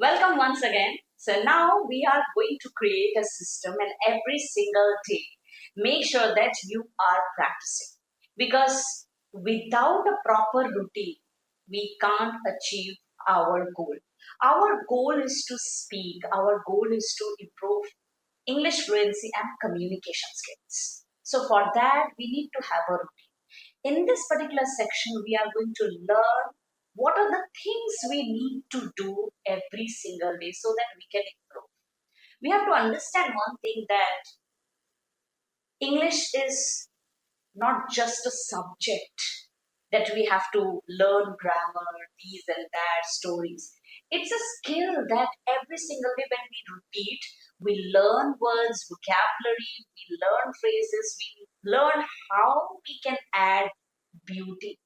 Welcome once again. So now we are going to create a system and every single day make sure that you are practicing because without a proper routine we can't achieve our goal. Our goal is to speak, our goal is to improve English fluency and communication skills. So for that we need to have a routine. In this particular section, we are going to learn what are the things we need to do every single day so that we can improve. We have to understand one thing that English is not just a subject that we have to learn grammar, these and that stories. It's a skill that every single day when we repeat, we learn words, vocabulary, we learn phrases, we learn how we can add beauty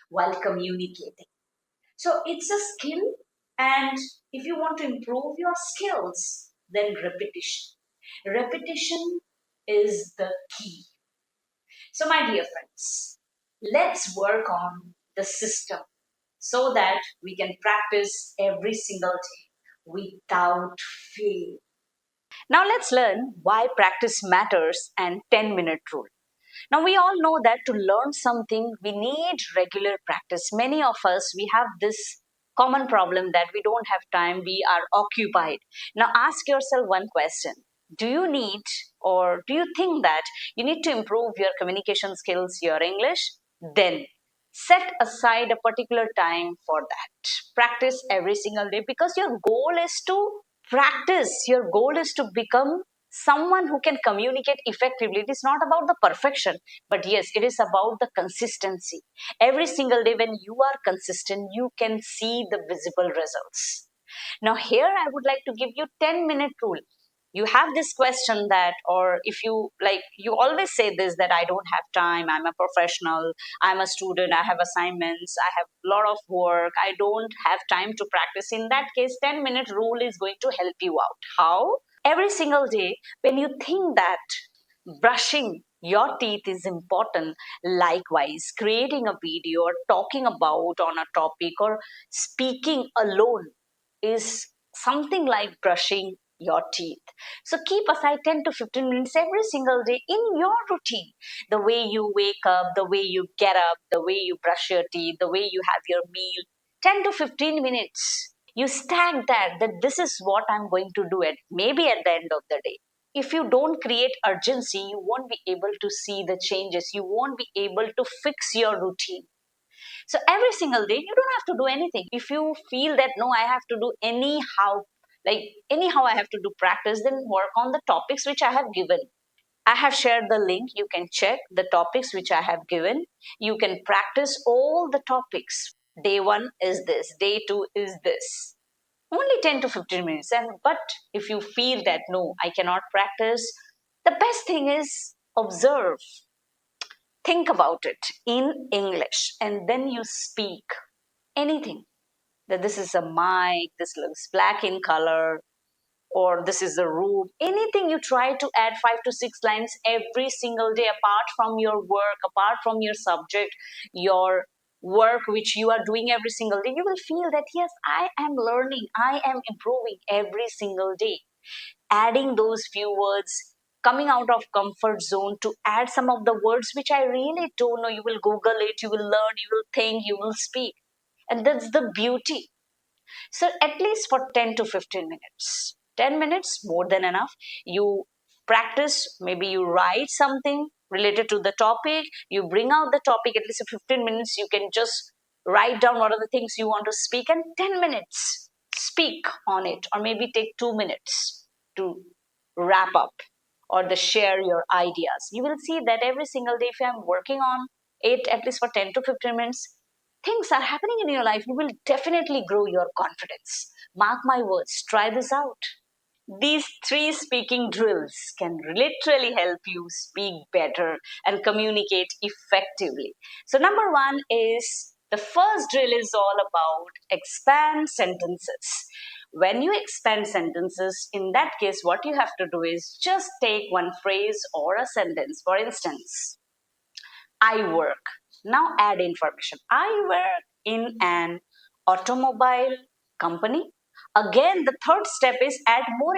while communicating. So it's a skill, and if you want to improve your skills, then repetition. Repetition is the key. So, my dear friends, let's work on the system so that we can practice every single day without fail. Now, let's learn why practice matters and 10-minute rule. Now, we all know that to learn something, we need regular practice. Many of us, we have this common problem that we don't have time, we are occupied. Now, ask yourself one question. Do you need or do you think that you need to improve your communication skills, your English? Then set aside a particular time for that. Practice every single day because your goal is to practice. Your goal is to become someone who can communicate effectively. It is not about the perfection, but yes, it is about the consistency. Every single day when you are consistent, you can see the visible results. Now here I would like to give you 10-minute rule. You have this question that, or if you like, you always say this that I don't have time, I'm a professional, I'm a student, I have assignments, I have a lot of work, I don't have time to practice. In that case, 10-minute rule is going to help you out. How? Every single day when you think that brushing your teeth is important, likewise creating a video or talking about on a topic or speaking alone is something like brushing your teeth. So keep aside 10 to 15 minutes every single day in your routine. The way you wake up, the way you get up, the way you brush your teeth, the way you have your meal, 10 to 15 minutes. You stack that this is what I'm going to do it maybe at the end of the day. If you don't create urgency, you won't be able to see the changes. You won't be able to fix your routine. So every single day, you don't have to do anything. If you feel that no, I have to do anyhow, like anyhow, I have to do practice, then work on the topics which I have given. I have shared the link. You can check the topics which I have given. You can practice all the topics. Day one is this, day two is this. Only 10 to 15 minutes. And but if you feel that no, I cannot practice, the best thing is observe. Think about it in English and then you speak anything. That this is a mic, this looks black in color, or this is the room. Anything you try to add 5 to 6 lines every single day, apart from your work, apart from your subject, your work which you are doing every single day, you will feel that yes, I am learning, I am improving every single day. Adding those few words, coming out of comfort zone to add some of the words which I really don't know. You will Google it, you will learn, you will think, you will speak. And that's the beauty. So at least for 10 to 15 minutes. 10 minutes, more than enough. You practice, maybe you write something related to the topic, you bring out the topic, at least for 15 minutes, you can just write down what are the things you want to speak, and 10 minutes speak on it, or maybe take 2 minutes to wrap up or the share your ideas. You will see that every single day, if I'm working on it at least for 10 to 15 minutes, things are happening in your life. You will definitely grow your confidence. Mark my words, try this out. These three speaking drills can literally help you speak better and communicate effectively. So, number one is the first drill is all about expand sentences. When you expand sentences, in that case, what you have to do is just take one phrase or a sentence. For instance, I work. Now add information. I work in an automobile company. Again, the third step is add more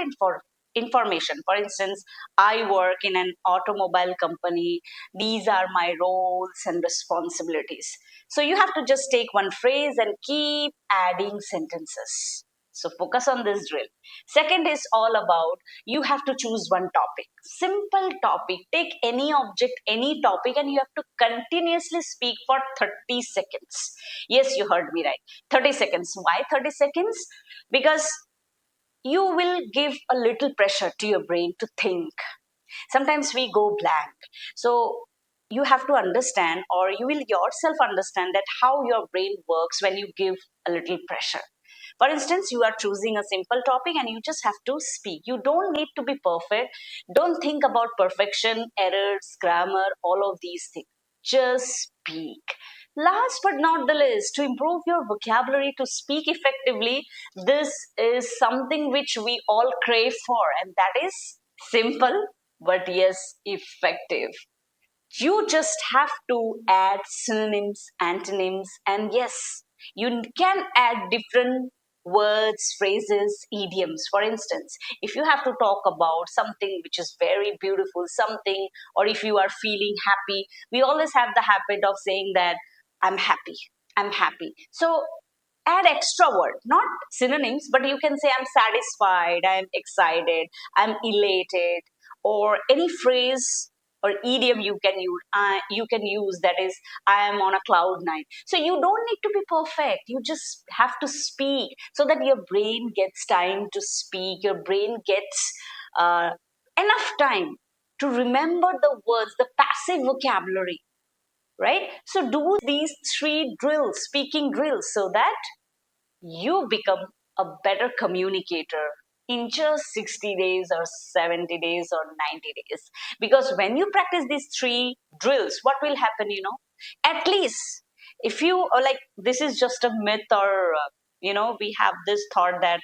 information. For instance, I work in an automobile company. These are my roles and responsibilities. So you have to just take one phrase and keep adding sentences. So focus on this drill. Second is all about you have to choose one topic. Simple topic. Take any object, any topic, and you have to continuously speak for 30 seconds. Yes, you heard me right. 30 seconds. Why 30 seconds? Because you will give a little pressure to your brain to think. Sometimes we go blank. So you have to understand, or you will yourself understand, that how your brain works when you give a little pressure. For instance, you are choosing a simple topic and you just have to speak. You don't need to be perfect. Don't think about perfection, errors, grammar, all of these things. Just speak. Last but not the least, to improve your vocabulary to speak effectively, this is something which we all crave for, and that is simple but yes, effective. You just have to add synonyms, antonyms, and yes, you can add different words, phrases, idioms. For instance, if you have to talk about something which is very beautiful, something, or if you are feeling happy, we always have the habit of saying that I'm happy. I'm happy. So add extra word, not synonyms, but you can say I'm satisfied, I'm excited, I'm elated, or any phrase or idiom you can use, that is, I am on a cloud nine. So you don't need to be perfect. You just have to speak so that your brain gets time to speak. Your brain gets enough time to remember the words, the passive vocabulary, right? So do these three drills, speaking drills, so that you become a better communicator in just 60 days or 70 days or 90 days. Because when you practice these three drills, what will happen, at least, if you like, this is just a myth, or we have this thought that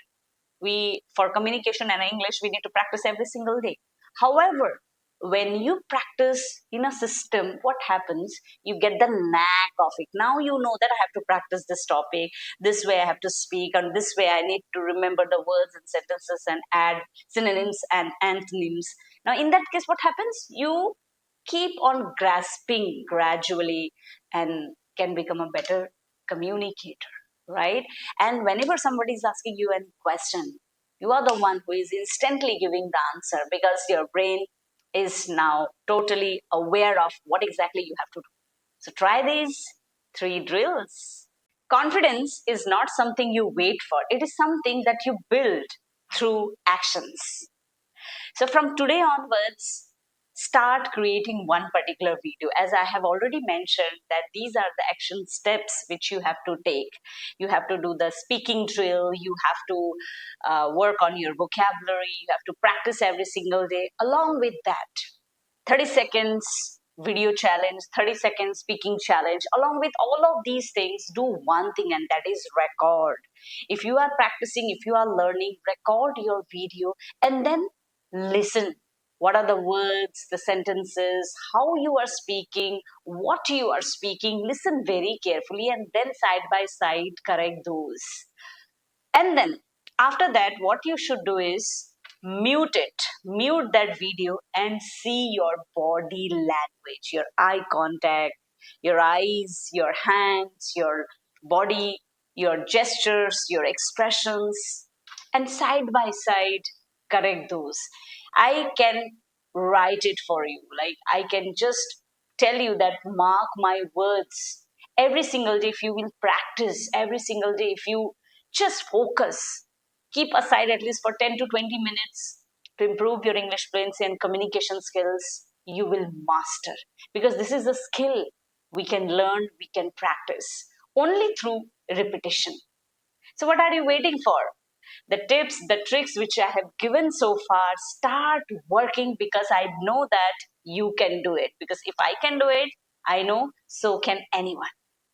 we, for communication and English, we need to practice every single day. However, when you practice in a system, what happens, you get the knack of it. Now you know that I have to practice this topic this way, I have to speak, and this way I need to remember the words and sentences and add synonyms and antonyms. Now in that case, what happens, you keep on grasping gradually and can become a better communicator, right? And whenever somebody is asking you a question, you are the one who is instantly giving the answer, because your brain is now totally aware of what exactly you have to do. So try these three drills. Confidence is not something you wait for, it is something that you build through actions. So from today onwards, start creating one particular video. As I have already mentioned, that these are the action steps which you have to take. You have to do the speaking drill, you have to work on your vocabulary, you have to practice every single day. Along with that, 30 seconds video challenge, 30 seconds speaking challenge. Along with all of these things, do one thing, and that is record. If you are practicing, if you are learning, record your video and then listen. What are the words, the sentences, how you are speaking, what you are speaking? Listen very carefully and then side by side correct those. And then after that, what you should do is mute it, mute that video and see your body language, your eye contact, your eyes, your hands, your body, your gestures, your expressions, and side by side correct those. I can write it for you. Like, I can just tell you that mark my words. Every single day, if you will practice, every single day, if you just focus. Keep aside at least for 10 to 20 minutes to improve your English fluency and communication skills. You will master, because this is a skill we can learn, we can practice only through repetition. So, what are you waiting for? The tips, the tricks which I have given so far, start working, because I know that you can do it. Because if I can do it, I know so can anyone.